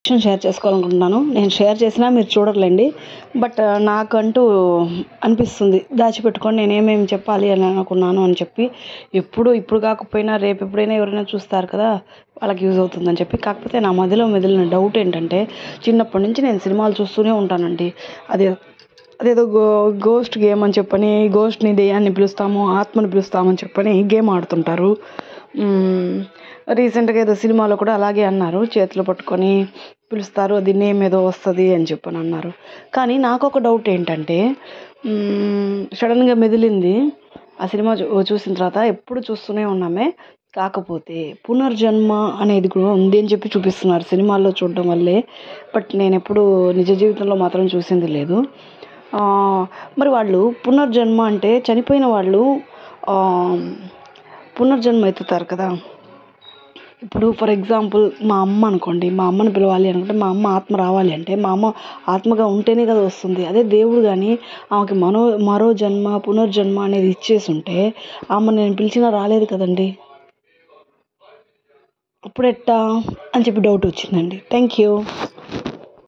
విషయం షేర్ చేసుకోవాలనుకుంటున్నాను. నేను షేర్ చేసినా మీరు చూడరులేండి. బట్ నాకంటూ అనిపిస్తుంది దాచిపెట్టుకొని నేనేమేమి చెప్పాలి అని అనుకున్నాను అని చెప్పి. ఇప్పుడు కాకపోయినా రేపు ఎప్పుడైనా ఎవరైనా చూస్తారు కదా, వాళ్ళకి యూజ్ అవుతుందని చెప్పి. కాకపోతే నా మదిలో మెదిలిన డౌట్ ఏంటంటే, చిన్నప్పటి నుంచి నేను సినిమాలు చూస్తూనే ఉంటానండి. అదేదో గోస్ట్ గేమ్ అని చెప్పని, గోస్ట్ని దెయ్యాన్ని పిలుస్తాము, ఆత్మని పిలుస్తామని చెప్పని గేమ్ ఆడుతుంటారు. రీసెంట్గా ఏదో సినిమాలో కూడా అలాగే అన్నారు, చేతులు పట్టుకొని పిలుస్తారు, అది నేమ్ ఏదో వస్తుంది అని చెప్పని అన్నారు. కానీ నాకు ఒక డౌట్ ఏంటంటే, సడన్గా మెదిలింది ఆ సినిమా చూసిన తర్వాత. ఎప్పుడు చూస్తూనే ఉన్నామే, కాకపోతే పునర్జన్మ అనేది కూడా ఉంది అని చెప్పి చూపిస్తున్నారు సినిమాల్లో చూడడం వల్లే. బట్ నేను ఎప్పుడు నిజ జీవితంలో మాత్రం చూసింది లేదు. మరి వాళ్ళు పునర్జన్మ అంటే చనిపోయిన వాళ్ళు పునర్జన్మ ఎత్తుతారు కదా. ఇప్పుడు ఫర్ ఎగ్జాంపుల్ మా అమ్మ అనుకోండి, మా అమ్మని పిలవాలి అనుకుంటే, మా అమ్మ ఆత్మ రావాలి అంటే మా అమ్మ ఆత్మగా ఉంటేనే కదా వస్తుంది. అదే దేవుడు కానీ ఆమెకి మరో జన్మ పునర్జన్మ అనేది ఇచ్చేసి ఉంటే ఆమె నేను పిలిచినా రాలేదు కదండి. అప్పుడు ఎట్టా అని చెప్పి డౌట్ వచ్చిందండి. Thank you.